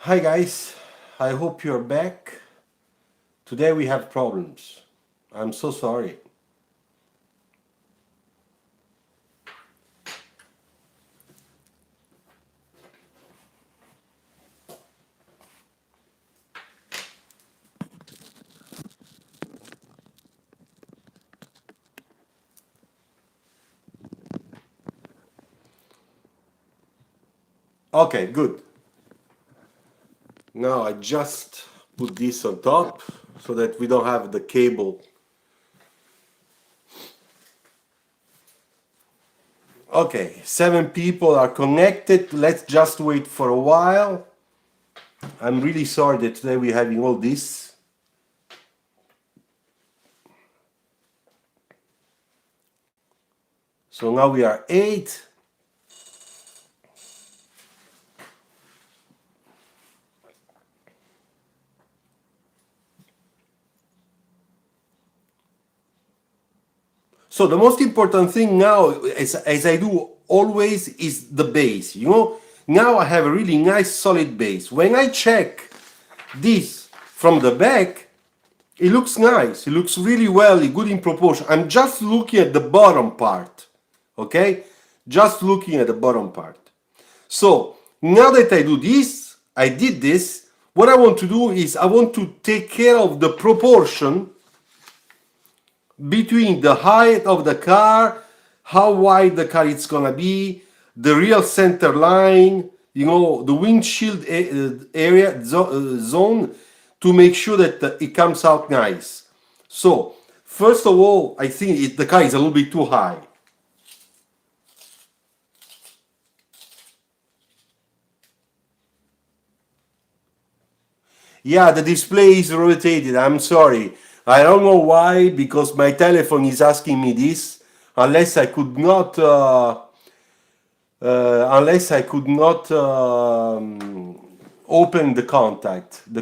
Hi guys, I hope you're back. Today we have problems. I'm so sorry. Okay, good. Now I just put this on top so that we don't have the cable. Okay, 7 people are connected. Let's just wait for a while. I'm really sorry that today we're having all this. So now we are 8. So the most important thing now, as I do always, is the base. Now I have a really nice solid base. When I check this from the back, it looks nice. It looks really well, good in proportion. I'm just looking at the bottom part, okay? Just looking at the bottom part. So now that I did this, what I want to do is I want to take care of the proportion between the height of the car, how wide the car is gonna be, the real center line, the windshield area zone, to make sure that it comes out nice. So first of all, I think the car is a little bit too high. Yeah, the display is rotated. I'm sorry. I don't know why, because my telephone is asking me this, unless I could not open the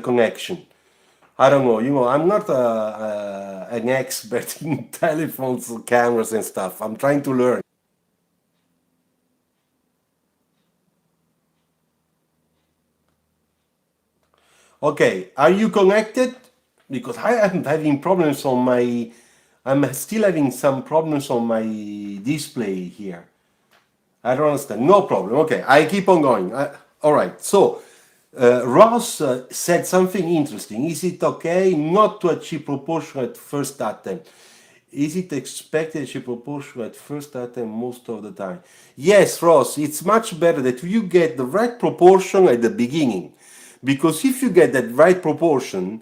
connection. I don't know. I'm not an expert in telephones, cameras, and stuff. I'm trying to learn. Okay, are you connected? Because I am having problems on my. I'm still having some problems on my display here. I don't understand. No problem. Okay, I keep on going. All right. So Ross said something interesting. Is it okay not to achieve proportion at first attempt? Is it expected to achieve proportion at first attempt most of the time? Yes, Ross. It's much better that you get the right proportion at the beginning, because if you get that right proportion,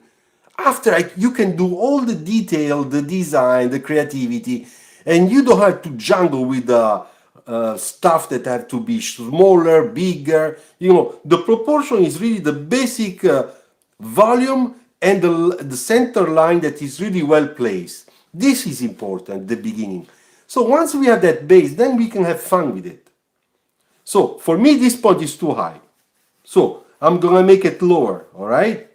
you can do all the detail, the design, the creativity, and you don't have to jungle with the stuff that have to be smaller, bigger. The proportion is really the basic volume and the center line that is really well placed. This is important at the beginning. So once we have that base, then we can have fun with it. So for me, this point is too high. So I'm gonna make it lower, all right?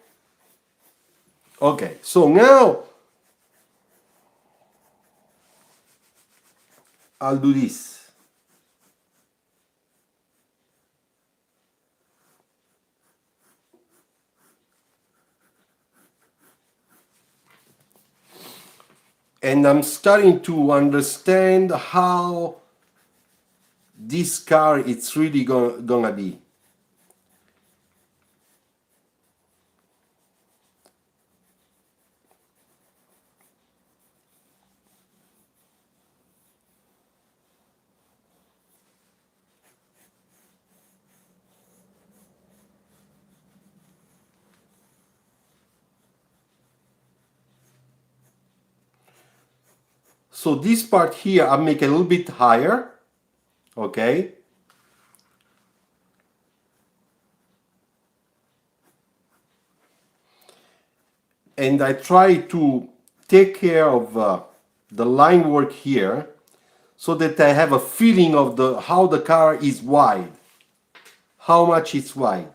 Okay, so now I'll do this. And I'm starting to understand how this car it's really gonna be. So this part here I'll make a little bit higher, okay? And I try to take care of the line work here so that I have a feeling of how the car is wide, how much it's wide.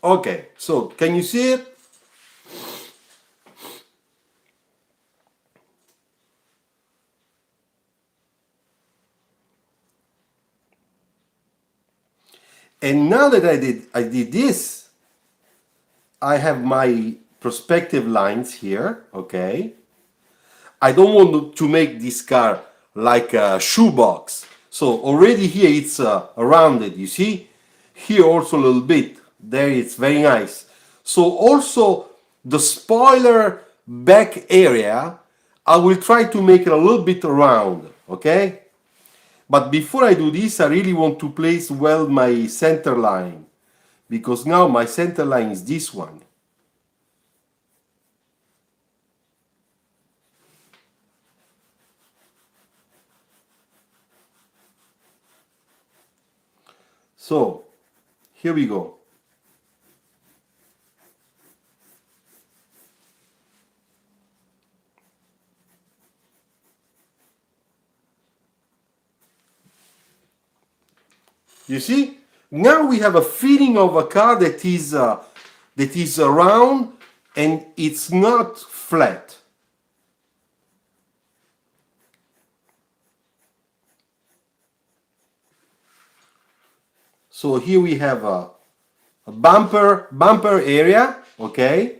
Okay, so can you see it? And now that I did this, I have my perspective lines here, okay? I don't want to make this car like a shoebox. So already here it's rounded, you see? Here also a little bit. There it's very nice. So also the spoiler back area, I will try to make it a little bit round, okay? But before I do this, I really want to place well my center line, because now my center line is this one. So here we go. You see? Now we have a feeling of a car that is round and it's not flat. So here we have a bumper area, okay?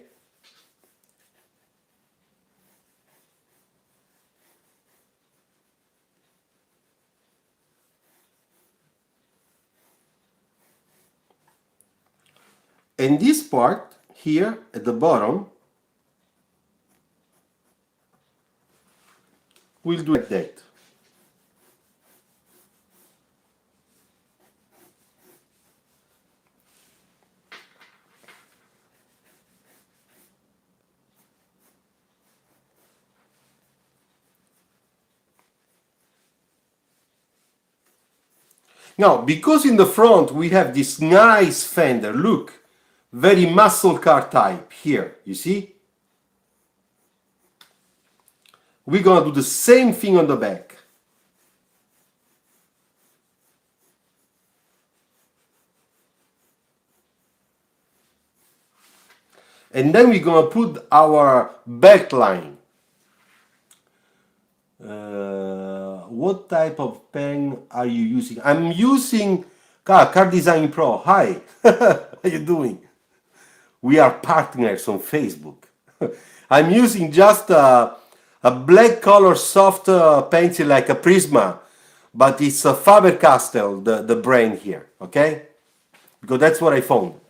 And this part here at the bottom, we'll do like that. Now, because in the front we have this nice fender, look, very muscle car type here, you see? We're gonna do the same thing on the back. And then we're gonna put our back line. What type of pen are you using? I'm using Car Design Pro. Hi, how you doing? We are partners on Facebook. I'm using just a black color soft pencil like a Prisma, but it's a Faber-Castell, the brand here, okay? Because that's what I found.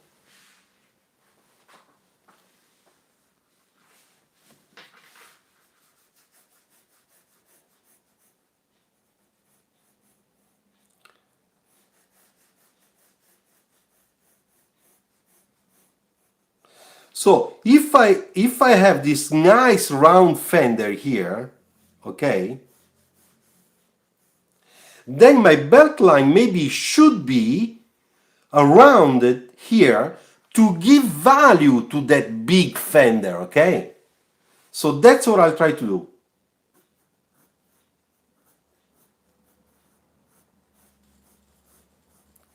So if I have this nice round fender here, okay, then my belt line maybe should be rounded here to give value to that big fender, okay? So that's what I'll try to do.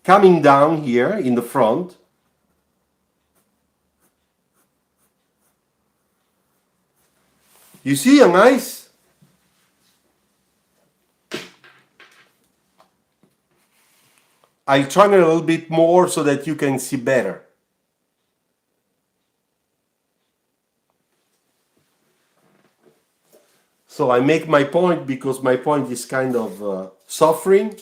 Coming down here in the front. You see a nice? I'll turn it a little bit more so that you can see better. So I make my point because my point is kind of suffering.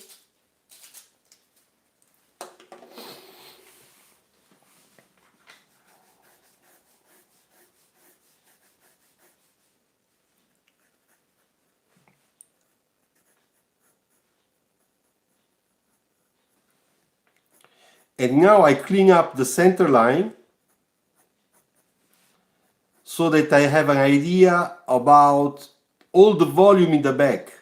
And now I clean up the center line so that I have an idea about all the volume in the back.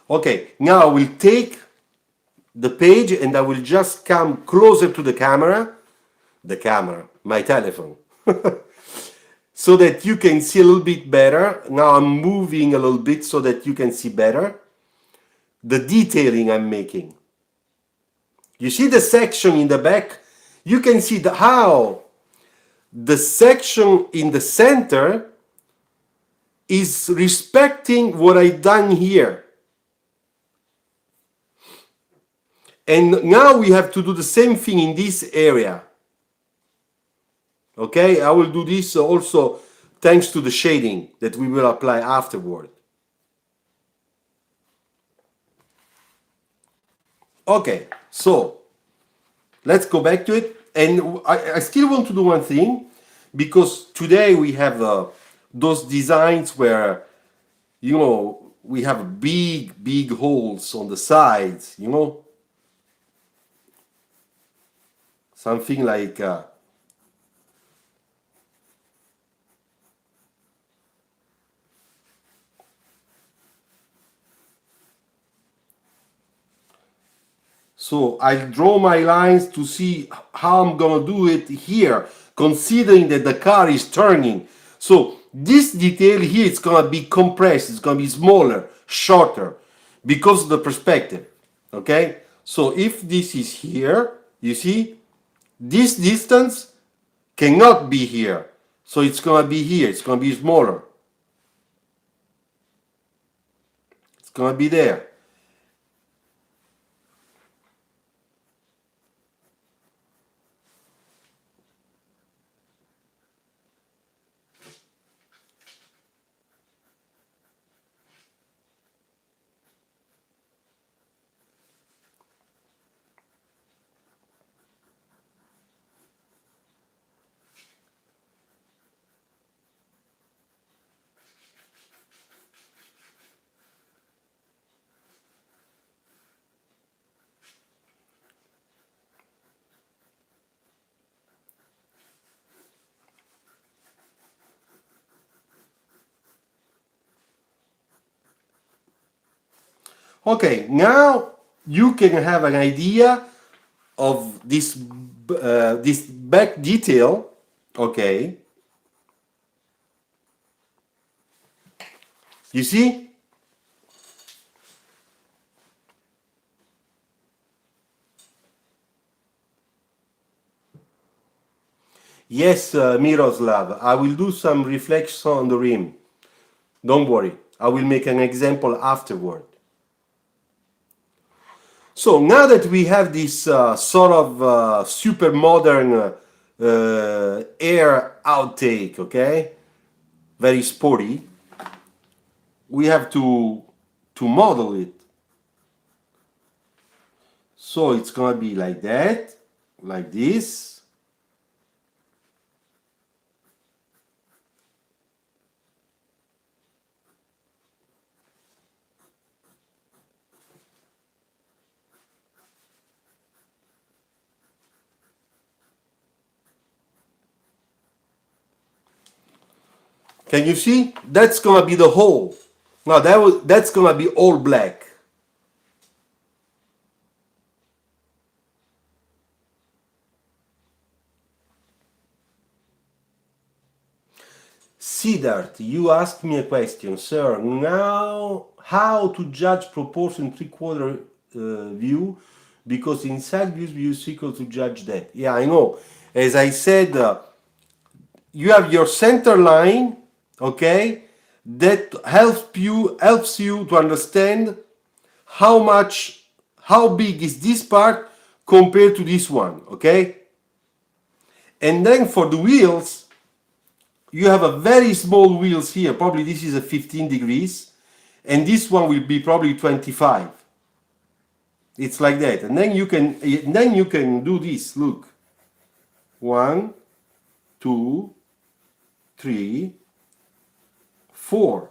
Okay, now I will take the page and I will just come closer to the camera, my telephone, so that you can see a little bit better. Now I'm moving a little bit so that you can see better the detailing I'm making. You see the section in the back? You can see how the section in the center is respecting what I done here. And now we have to do the same thing in this area. Okay, I will do this also thanks to the shading that we will apply afterward. Okay, so let's go back to it. And I still want to do one thing, because today we have those designs where, you know, we have big holes on the sides, you know, something like so I draw my lines to see how I'm gonna do it here, considering that the car is turning. So this detail here is gonna be compressed, it's gonna be smaller, shorter, because of the perspective. Okay? So if this is here, you see, this distance cannot be here. So it's gonna be here, it's gonna be smaller. It's gonna be there. Okay, now you can have an idea of this back detail. Okay, you see? Yes, Miroslav, I will do some reflection on the rim. Don't worry, I will make an example afterward. So now that we have this sort of super modern air outtake, okay, very sporty, we have to model it. So it's gonna be like that, like this. Can you see? That's gonna be the hole. Now that's gonna be all black. Siddharth, you asked me a question, sir. Now, how to judge proportion three-quarter view? Because in side view is equal to judge that. Yeah, I know. As I said, you have your center line, okay, that helps you to understand how big is this part compared to this one, okay? And then for the wheels, you have a very small wheels here. Probably this is a 15 degrees, and this one will be probably 25. It's like that, and then you can do this. Look, 1, 2, 3, 4.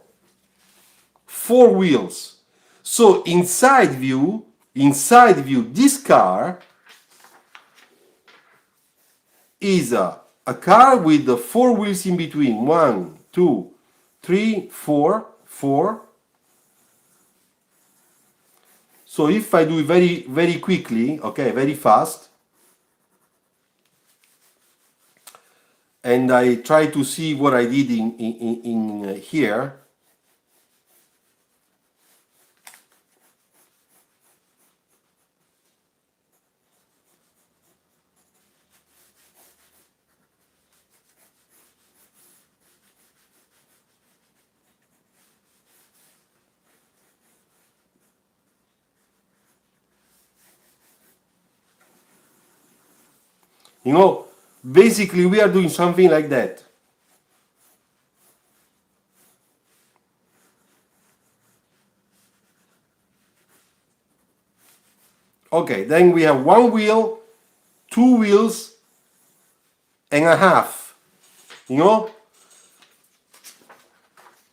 4 wheels. So inside view, this car is a car with the 4 wheels in between. 1, 2, 3, 4, 4. So if I do it very quickly, okay, very fast, and I try to see what I did in here. You know, basically we are doing something like that. Okay, then we have one wheel, two wheels, and a half. You know?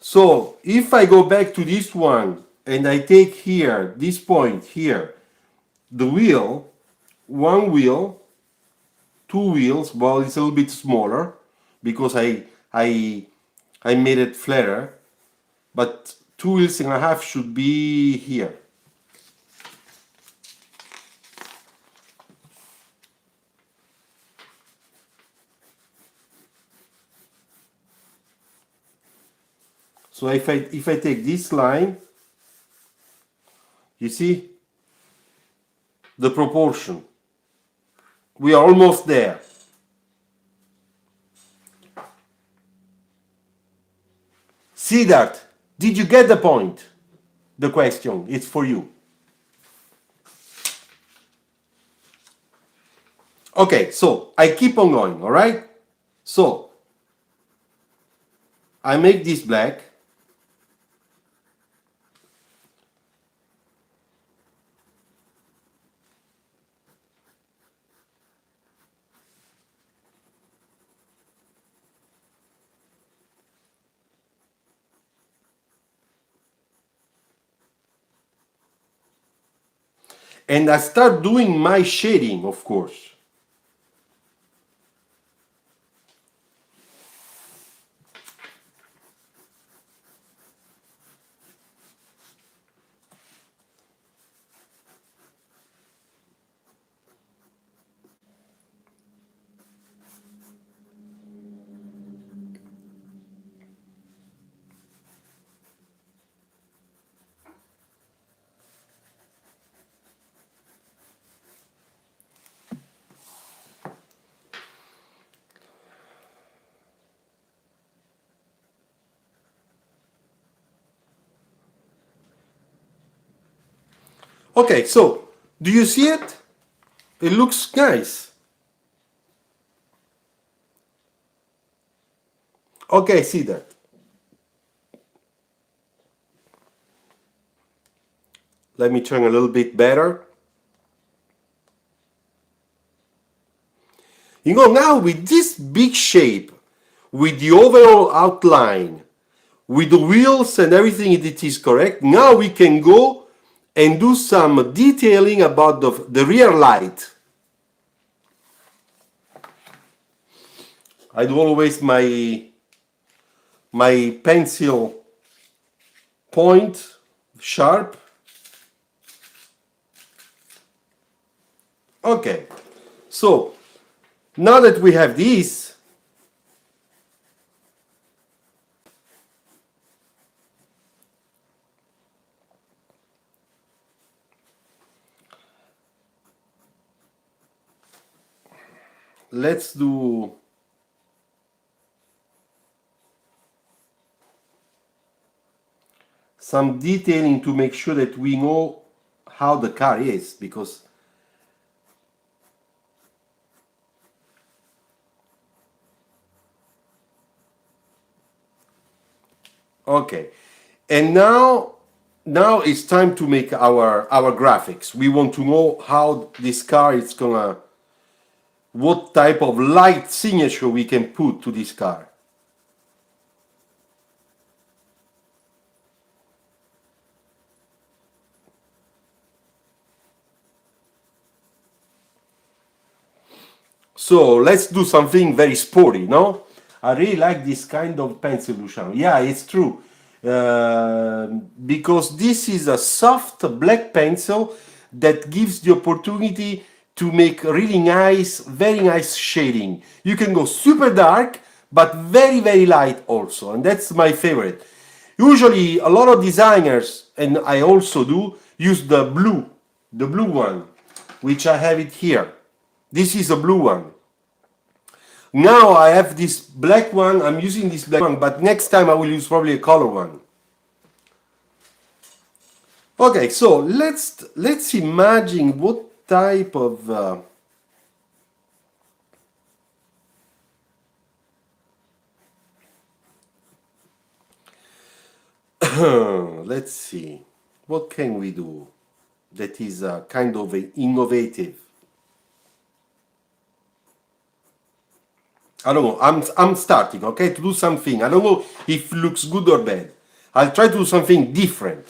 So if I go back to this one and I take here, this point here, the wheel, one wheel, two wheels, well, it's a little bit smaller because I made it flatter, but two wheels and a half should be here. So if I take this line, you see the proportion. We are almost there. See that? Did you get the point? The question, it's for you. Okay, so I keep on going, all right? So I make this black. And I start doing my shading, of course. Okay, so do you see it? It looks nice. Okay, see that. Let me turn a little bit better. You know, now with this big shape, with the overall outline, with the wheels and everything, it is correct. Now we can go and do some detailing about the rear light. I do always my pencil point sharp. Okay, so now that we have this, let's do some detailing to make sure that we know how the car is, because okay, and now it's time to make our graphics. We want to know how this car is gonna, what type of light signature we can put to this car. So let's do something very sporty, no? I really like this kind of pencil, Luciano. Yeah, it's true. Because this is a soft black pencil that gives the opportunity to make really nice, very nice shading. You can go super dark, but very, very light also. And that's my favorite. Usually, a lot of designers, and I also do, use the blue one, which I have it here. This is a blue one. Now I have this black one, I'm using this black one, but next time I will use probably a color one. Okay, so let's imagine what type of Let's see. What can we do that is kind of innovative? I don't know. I'm starting, okay, to do something. I don't know if it looks good or bad. I'll try to do something different.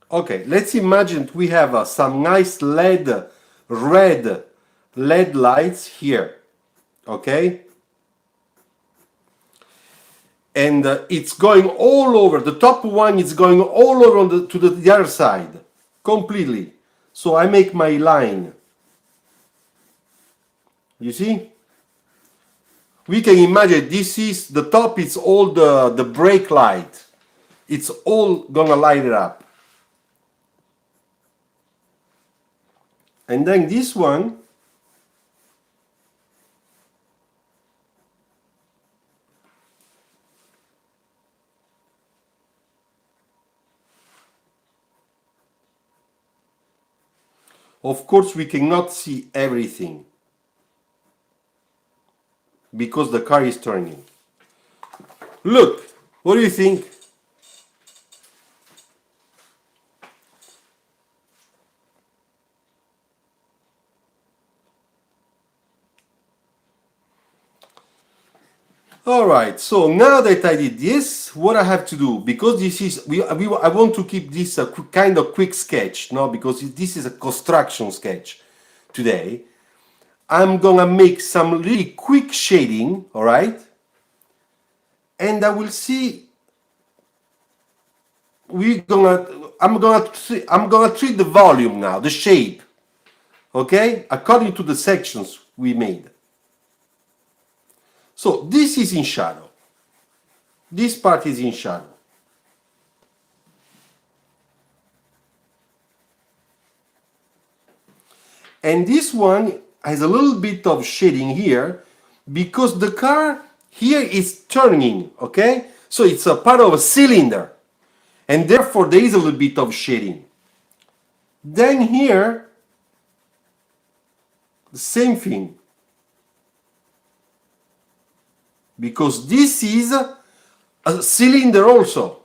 Okay, let's imagine we have some nice red LED lights here, okay? And it's going all over. The top one is going all over to the other side, completely. So I make my line. You see? We can imagine this is the top. It's all the brake light. It's all gonna light it up. And then this one, of course, we cannot see everything because the car is turning. Look, what do you think? All right, so now that I did this, what I have to do, because this is, I want to keep this a kind of quick sketch, no, because this is a construction sketch today. I'm gonna make some really quick shading, all right? And I will see, I'm gonna treat the volume now, the shape, okay? According to the sections we made. So this is in shadow. This part is in shadow. And this one has a little bit of shading here because the car here is turning, okay? So it's a part of a cylinder. And therefore there is a little bit of shading. Then here, the same thing. Because this is a cylinder also.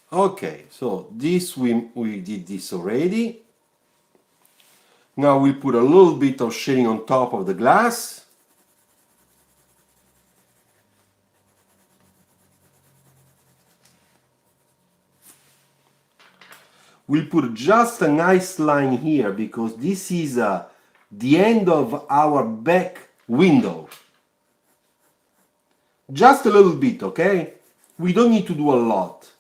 Okay, so this we did this already. Now we put a little bit of shading on top of the glass. We'll put just a nice line here because this is the end of our back window. Just a little bit, okay? We don't need to do a lot.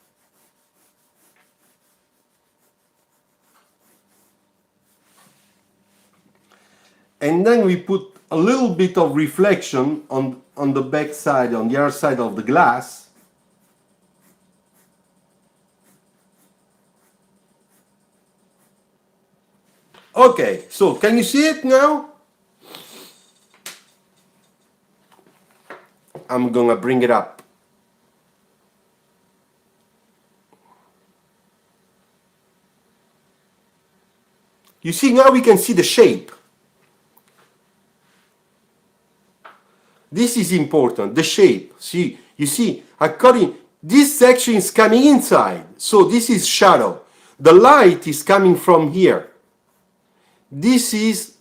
And then we put a little bit of reflection on the back side, on the other side of the glass. Okay, so can you see it now? I'm gonna bring it up. You see, now we can see the shape. This is important, the shape. See, you see, this section is coming inside, so this is shadow. The light is coming from here. This is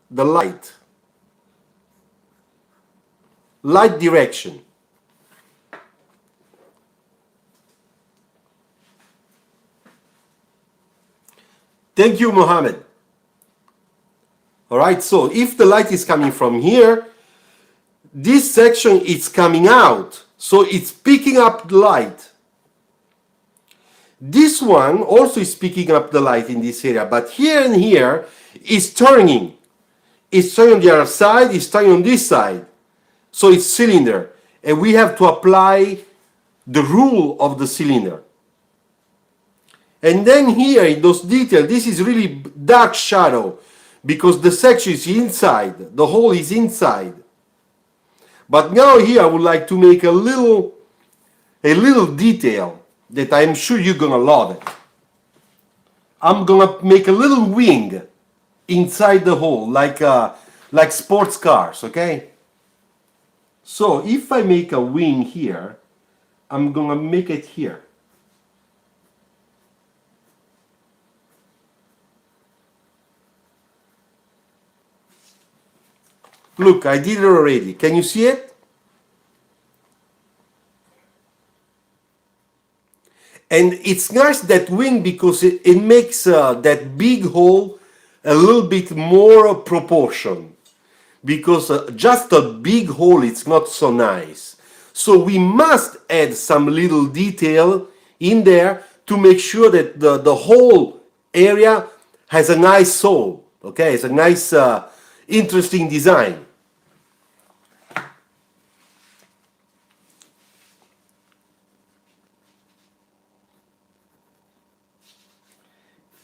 the light direction. Thank you, Mohammed. All right, so if the light is coming from here, this section is coming out, so it's picking up the light. This one also is picking up the light in this area, but here and here is turning. It's turning on the other side, it's turning on this side. So it's cylinder, and we have to apply the rule of the cylinder. And then here in those details, this is really dark shadow because the section is inside, the hole is inside. But now here I would like to make a little detail that I'm sure you're gonna love it. I'm gonna make a little wing inside the hole, like sports cars, okay? So if I make a wing here, I'm gonna make it here. Look, I did it already. Can you see it? And it's nice, that wing, because it makes that big hole a little bit more proportion. Because just a big hole, it's not so nice. So we must add some little detail in there to make sure that the whole area has a nice soul. Okay, it's a nice, interesting design.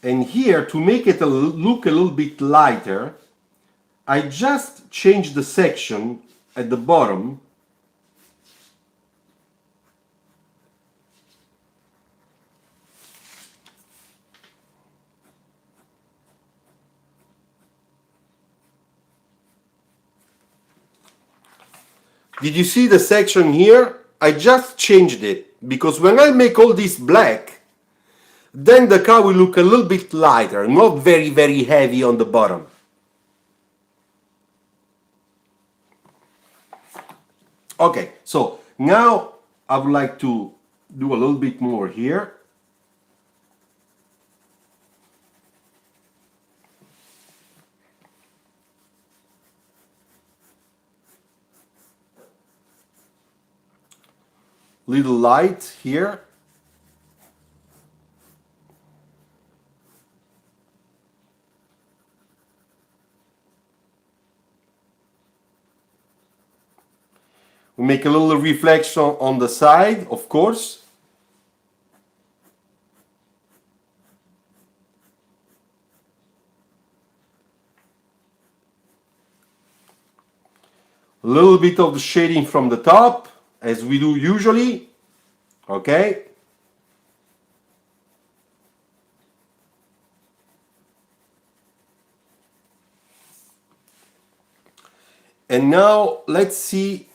And here, to make it look a little bit lighter, I just changed the section at the bottom. Did you see the section here? I just changed it because when I make all this black, then the car will look a little bit lighter, not very, very heavy on the bottom. Okay, so now I would like to do a little bit more here. Little light here. We make a little reflection on the side, of course. A little bit of the shading from the top, as we do usually. Okay. And now let's see.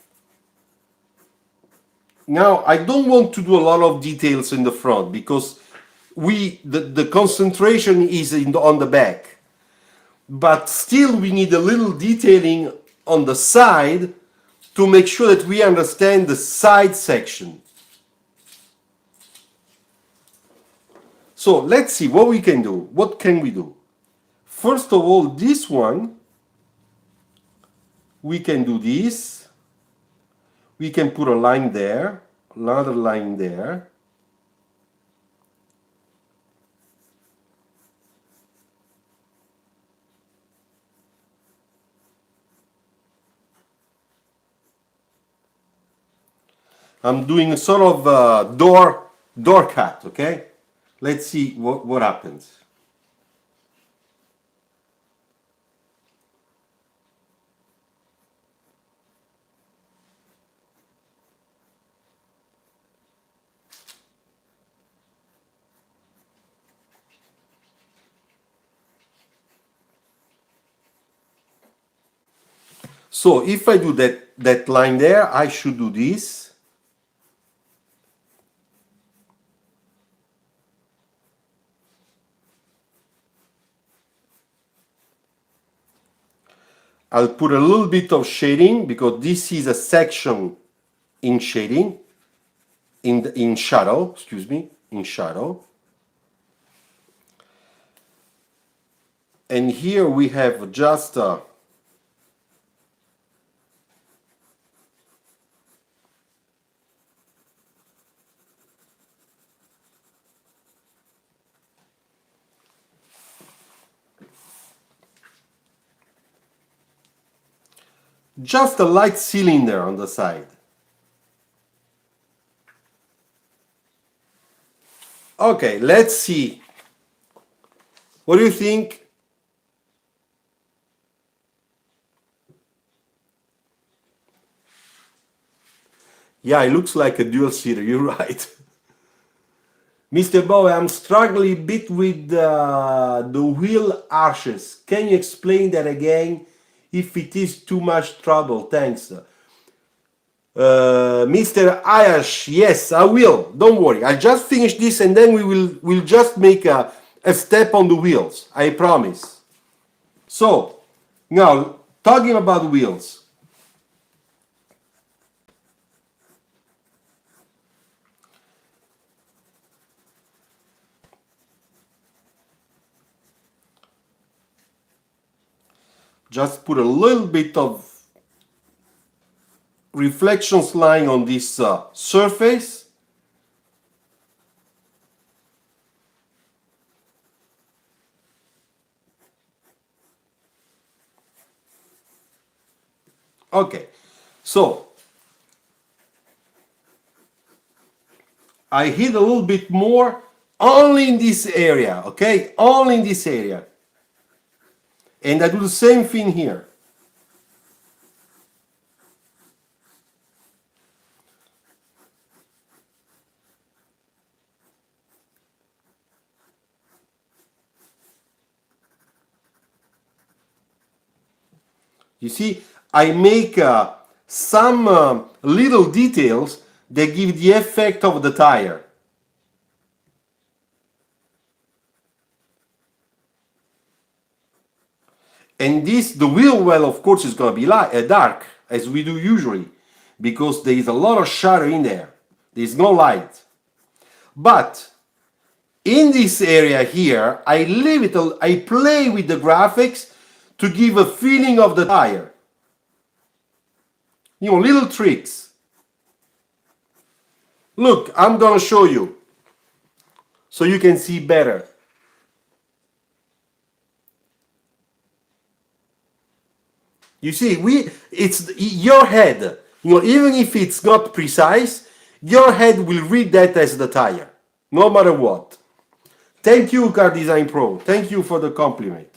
Now I don't want to do a lot of details in the front because the concentration is on the back. But still we need a little detailing on the side to make sure that we understand the side section. So let's see what we can do. What can we do? First of all, this one, we can do this. We can put a line there, another line there. I'm doing a sort of door cut, okay? Let's see what happens. So if I do that line there, I should do this. I'll put a little bit of shading because this is a section in shading, in shadow, excuse me, in shadow. And here we have just just a light cylinder on the side. Okay, let's see. What do you think? Yeah, it looks like a dual seater, you're right. Mr. Bove, I'm struggling a bit with the wheel arches. Can you explain that again if it is too much trouble? Thanks. Mr. Ayash, yes, I will. Don't worry. I'll just finish this and then we'll just make a step on the wheels. I promise. So, now, talking about wheels. Just put a little bit of reflections line on this surface. Okay, so I hit a little bit more only in this area, okay? Only in this area. And I do the same thing here. You see, I make some little details that give the effect of the tire. And this, the wheel well, of course, is going to be light, dark, as we do usually, because there is a lot of shadow in there. There is no light. But in this area here, I leave it, I play with the graphics to give a feeling of the tire. You know, little tricks. Look, I'm going to show you so you can see better. You see, it's your head. You know, even if it's not precise, your head will read that as the tire, no matter what. Thank you, Car Design Pro. Thank you for the compliment.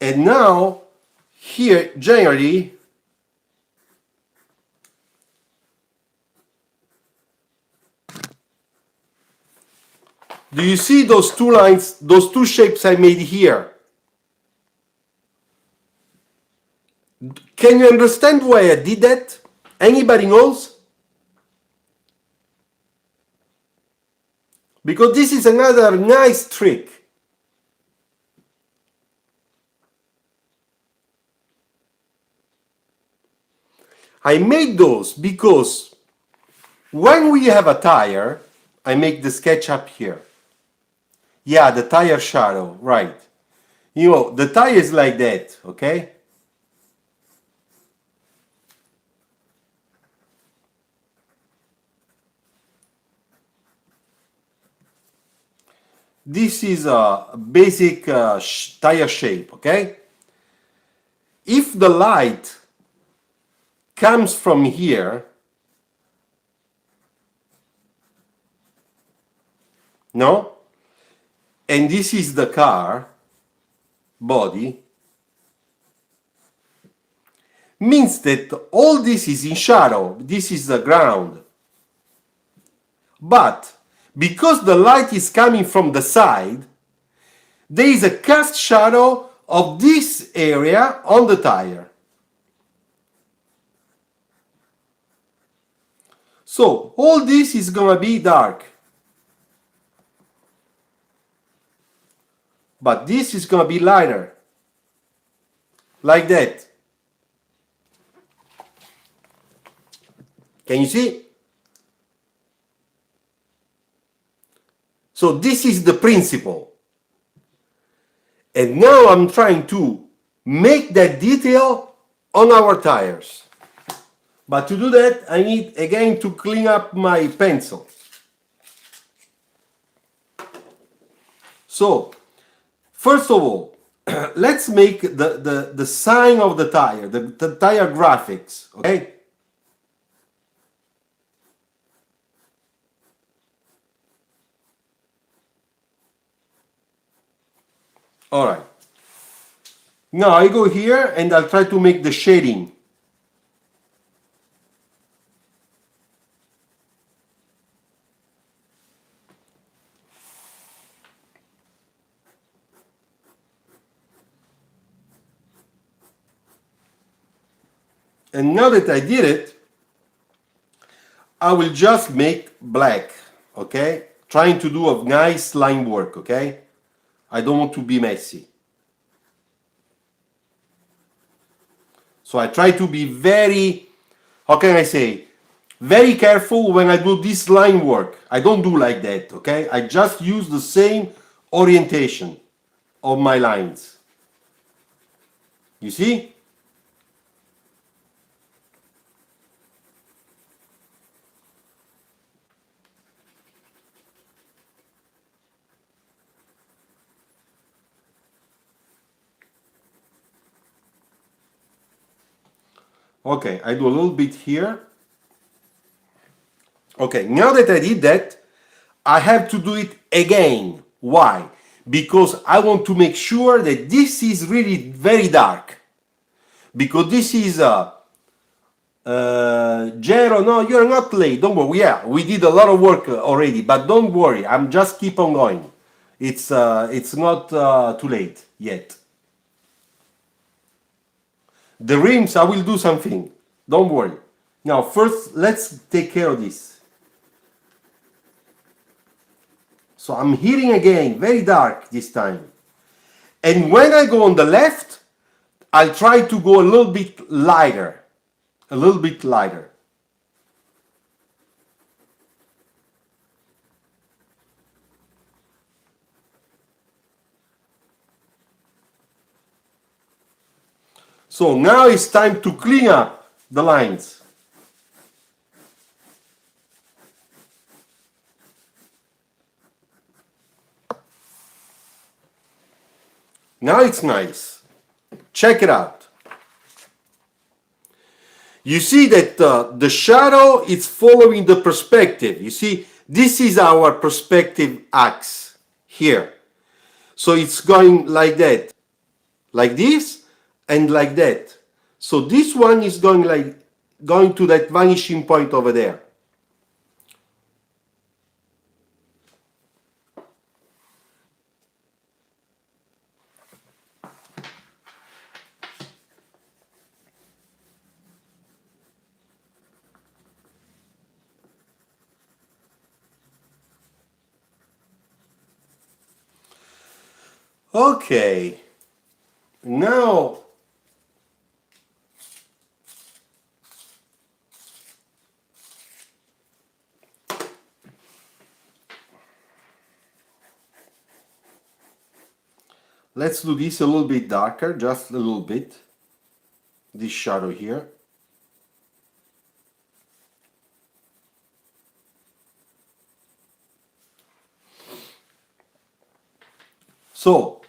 And now, here, generally, do you see those two lines, those two shapes I made here? Can you understand why I did that? Anybody knows? Because this is another nice trick. I made those because when we have a tire, I make the sketch up here. Yeah, the tire shadow, right. You know, the tire is like that, okay? This is a basic tire shape, okay? If the light comes from here, no? And this is the car body, means that all this is in shadow. This is the ground. But because the light is coming from the side, there is a cast shadow of this area on the tire. So all this is gonna be dark. but this is going to be lighter, like that. Can you see? So this is the principle. And now I'm trying to make that detail on our tires. But to do that, I need again to clean up my pencil. So, first of all, let's make the sign of the tire, the tire graphics, okay? All right. Now I go here and I'll try to make the shading. And now that I did it, I will just make black, okay? Trying to do a nice line work, okay? I don't want to be messy. So I try to be very, how can I say, very careful when I do this line work. I don't do like that, okay? I just use the same orientation of my lines. You see? Okay, I do a little bit here. Okay, now that I did that, I have to do it again. Why? Because I want to make sure that this is really very dark. Because this is Gero, no, you're not late. Don't worry. Yeah, we did a lot of work already, but don't worry. I'm just keep on going. It's not too late yet. The rims, I will do something. Don't worry. Now, first, let's take care of this. So I'm hitting again, very dark this time. And when I go on the left, I'll try to go a little bit lighter. A little bit lighter. So now it's time to clean up the lines. Now it's nice. Check it out. You see that the shadow is following the perspective. You see, this is our perspective axe here. So it's going like that, like this, and like that. So this one is going to that vanishing point over there. Okay, now let's do this a little bit darker, just a little bit. This shadow here. So,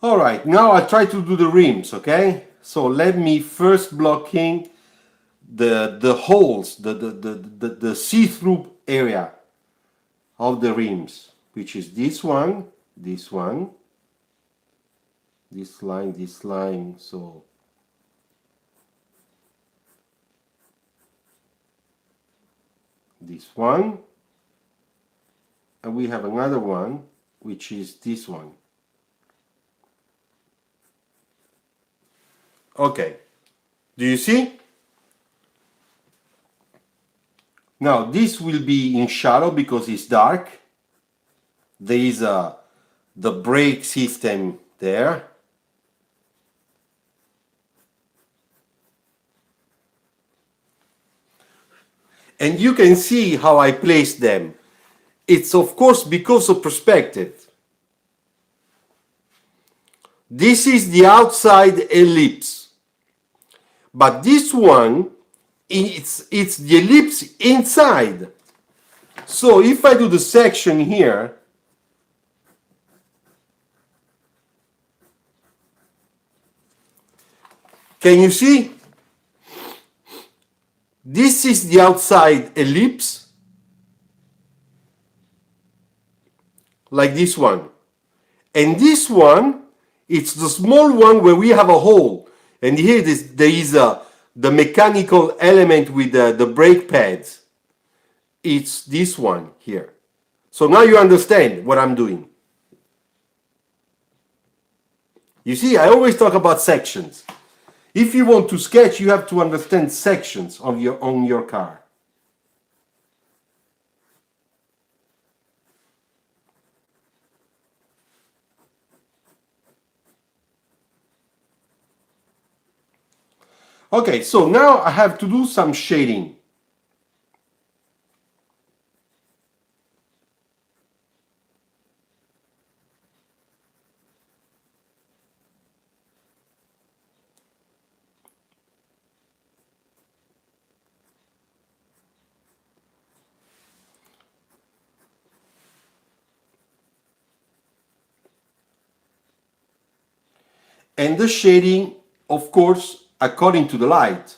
all right, now I try to do the rims, okay? So let me first blocking the holes, the see-through area of the rims, which is this one, this line, so this one, and we have another one, which is this one. Okay, do you see? Now this will be in shadow because it's dark. There is the brake system there. And you can see how I place them. It's of course because of perspective. This is the outside ellipse. But this one, it's the ellipse inside. So if I do the section here, can you see? This is the outside ellipse, like this one. And this one, it's the small one where we have a hole. And here there is the mechanical element with the brake pads. It's this one here. So now you understand what I'm doing. You see, I always talk about sections. If you want to sketch, you have to understand sections on your car. Okay, so now I have to do some shading. And the shading, of course, according to the light.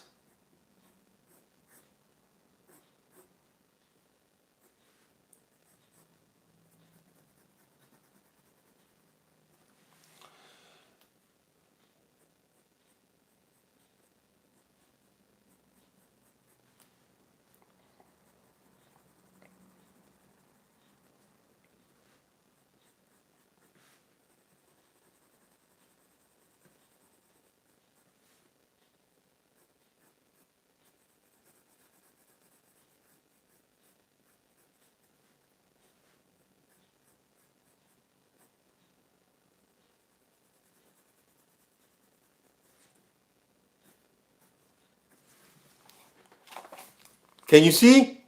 Can you see?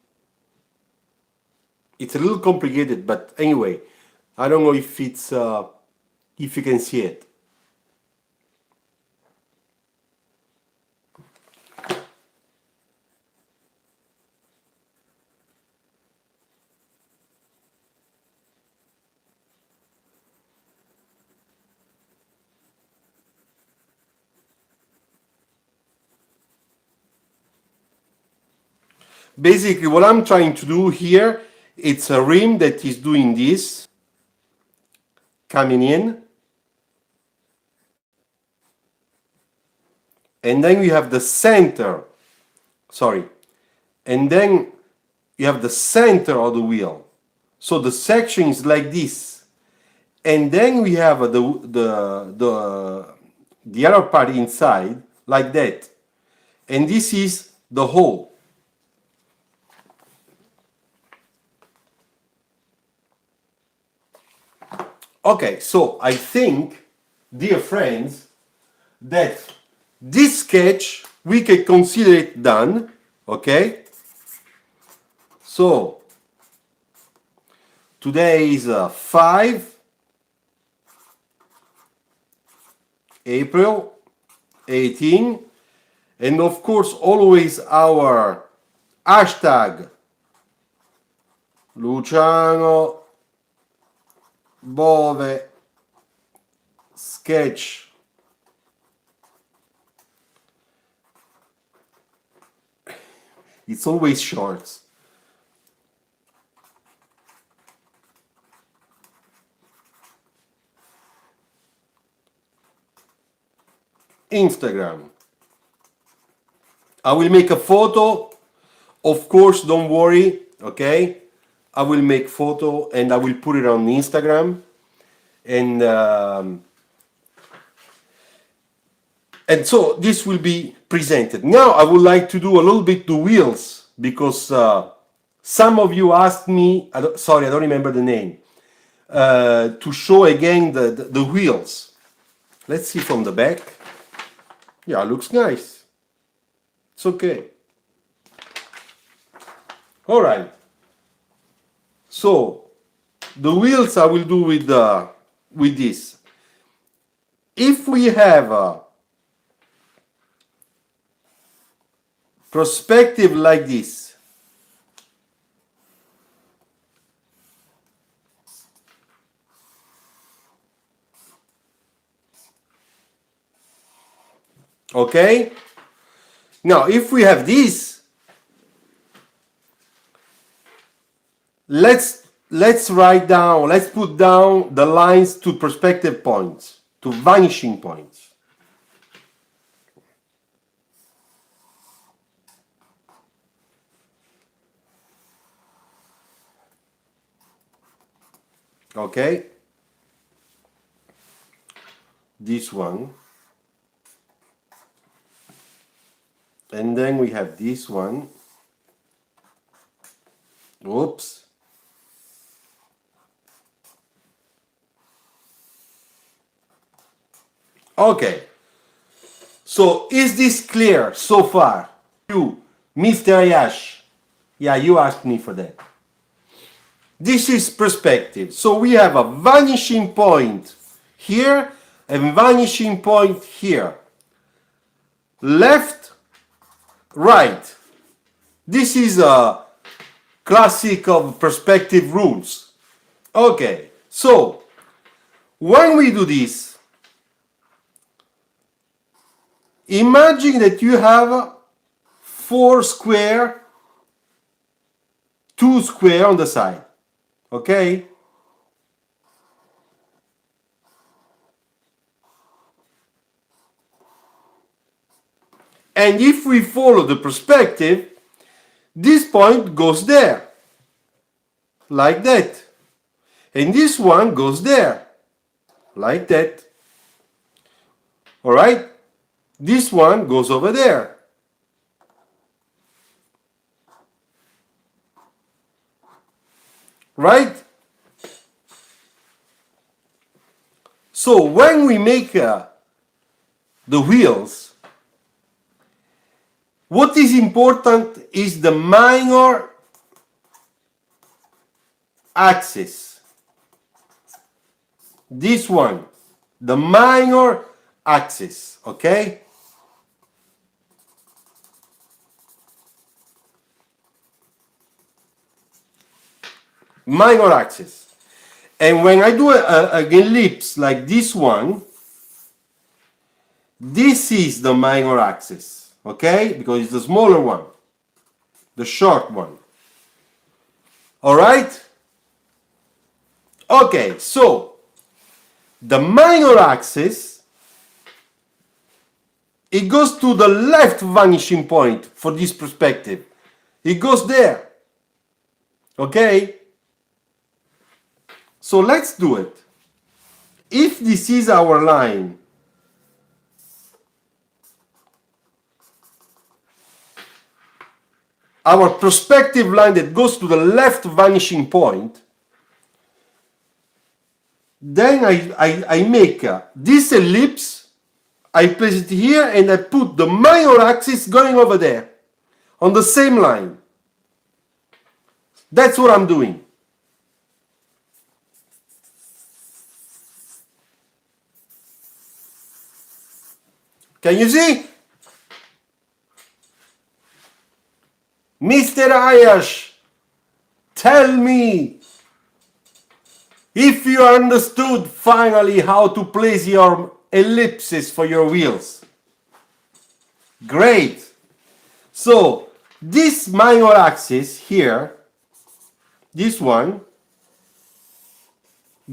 It's a little complicated, but anyway, I don't know if it's if you can see it. Basically, what I'm trying to do here, it's a rim that is doing this, coming in. And then we have the center, sorry. And then you have the center of the wheel. So the section is like this. And then we have the other part inside, like that. And this is the hole. Okay, so I think, dear friends, that this sketch, we can consider it done, okay? So, today is 5 April 18, and of course always our hashtag Luciano Bove sketch. It's always shorts. Instagram. I will make a photo. Of course, don't worry. okay? I will make photo and I will put it on Instagram, and so this will be presented. Now I would like to do a little bit the wheels, because some of you asked me, sorry, I don't remember the name, to show again the wheels. Let's see from the back. Yeah, looks nice. It's okay. All right. So the wheels I will do with this. If we have a perspective like this, okay? Now, if we have this, let's write down, let's put down the lines to perspective points, to vanishing points. Okay? This one. And then we have this one. Oops. Okay. So is this clear so far? You, Mr. Ayash. Yeah, you asked me for that. This is perspective. So we have a vanishing point here and vanishing point here. Left, right. This is a classic of perspective rules. Okay, so when we do this, imagine that you have 4 square, 2 square on the side. Okay? And if we follow the perspective, this point goes there, like that. And this one goes there, like that. All right? This one goes over there. Right? So when we make the wheels, what is important is the minor axis. This one, the minor axis, okay? Minor axis. And when I do an ellipse like this one, this is the minor axis, okay? Because it's the smaller one, the short one. All right? Okay, so the minor axis, it goes to the left vanishing point for this perspective. It goes there. Okay? So let's do it. If this is our line, our perspective line that goes to the left vanishing point, then I make this ellipse, I place it here, and I put the minor axis going over there on the same line. That's what I'm doing. Can you see? Mr. Ayash, tell me if you understood finally how to place your ellipses for your wheels. Great. So this minor axis here, this one,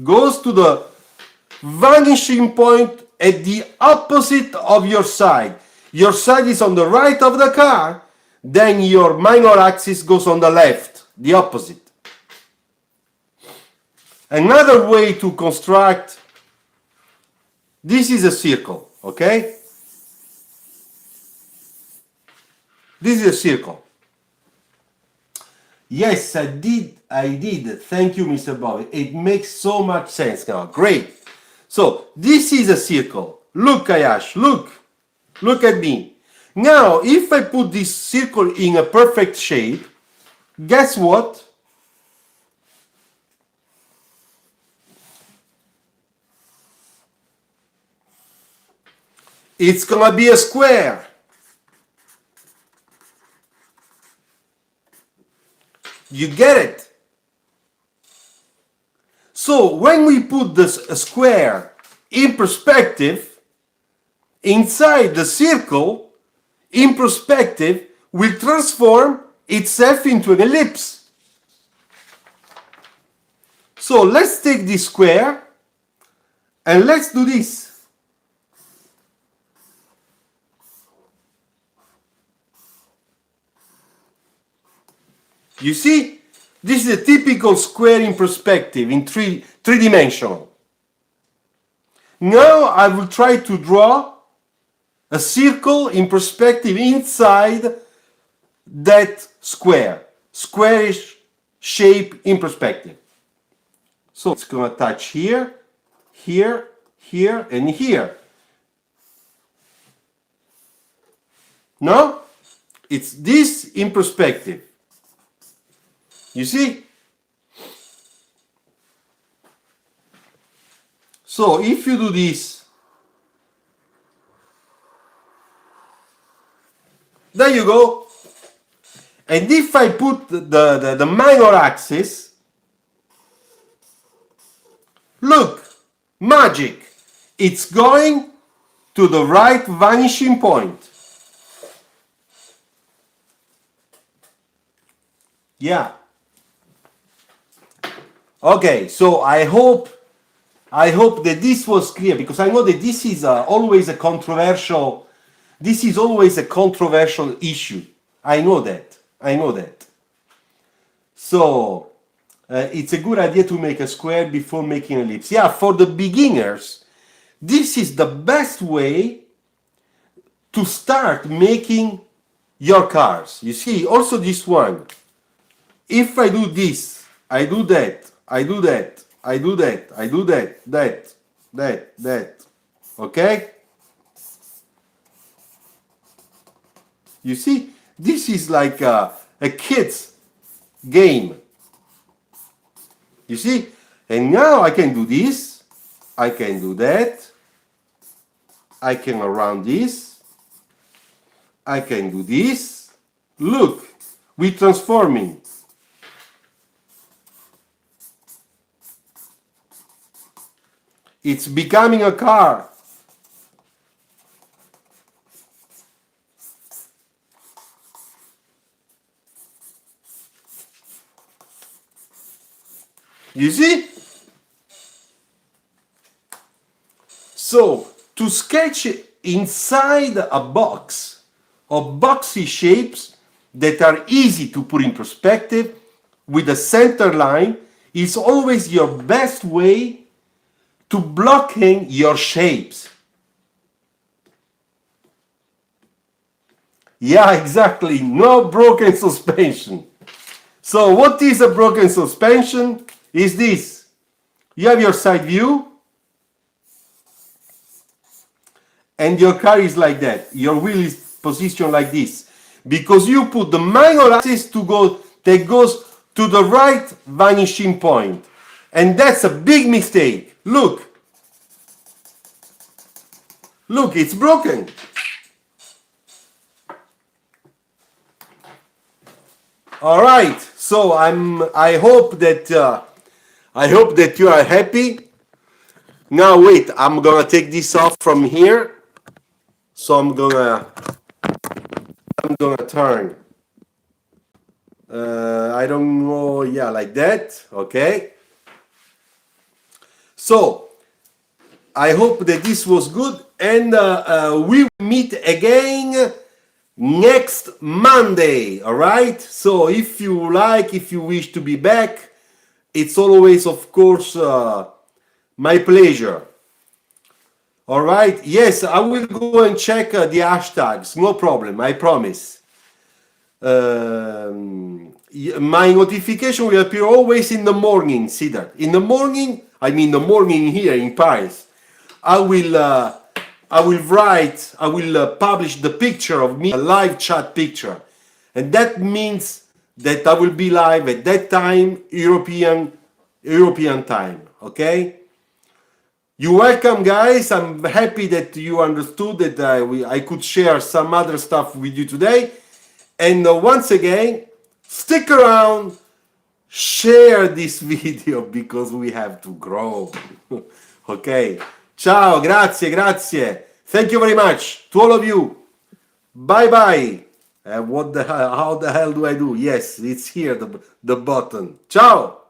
goes to the vanishing point at the opposite of your side. Your side is on the right of the car, then your minor axis goes on the left. the opposite. Another way to construct, this is a circle, okay? This is a circle. Yes, I did. Thank you, Mr. Bove. It makes so much sense now. Great. So, this is a circle. Look, Ayash, look. Look at me. Now, if I put this circle in a perfect shape, guess what? It's gonna be a square. You get it? So when we put this square in perspective, inside the circle, in perspective, will transform itself into an ellipse. So let's take this square and let's do this. You see, this is a typical square in perspective, in three-dimensional. Now I will try to draw a circle in perspective inside that square, squarish shape in perspective. So it's going to touch here, here, here, and here. No? It's this in perspective. You see? So if you do this, there you go. And if I put the minor axis, look, magic. It's going to the right vanishing point. Yeah. Okay, so I hope that this was clear, because I know that this is always a controversial issue. I know that. So it's a good idea to make a square before making an ellipse. Yeah, for the beginners, this is the best way to start making your cars. You see, also this one. If I do this, I do that, I do that, I do that, I do that, that. Okay? You see, this is like a kid's game. You see? And now I can do this, I can do that, I can around this, I can do this. Look, we're transforming. It's becoming a car. You see? So, to sketch inside a box of boxy shapes that are easy to put in perspective with a center line is always your best way to blocking your shapes. Yeah, exactly. No broken suspension. So what is a broken suspension? Is this. You have your side view and your car is like that. Your wheel is positioned like this because you put the minor axis that goes to the right vanishing point. And that's a big mistake. Look, it's broken. All right, so I hope that you are happy. Now wait, I'm gonna take this off from here. So I'm gonna turn. I don't know, yeah, like that. Okay. So I hope that this was good, and we will meet again next Monday. All right. So if you like, if you wish to be back, it's always, of course, my pleasure. All right. Yes, I will go and check the hashtags. No problem. I promise. My notification will appear always in the morning. See that? In the morning, I mean the morning here in Paris. I will publish the picture of me, a live chat picture, and that means that I will be live at that time, European time. Okay. You're welcome, guys. I'm happy that you understood that I could share some other stuff with you today. And once again, stick around, share this video because we have to grow. Okay. Ciao, grazie, grazie. Thank you very much to all of you. Bye bye. What the hell? How the hell do I do? Yes, it's here, the button. Ciao.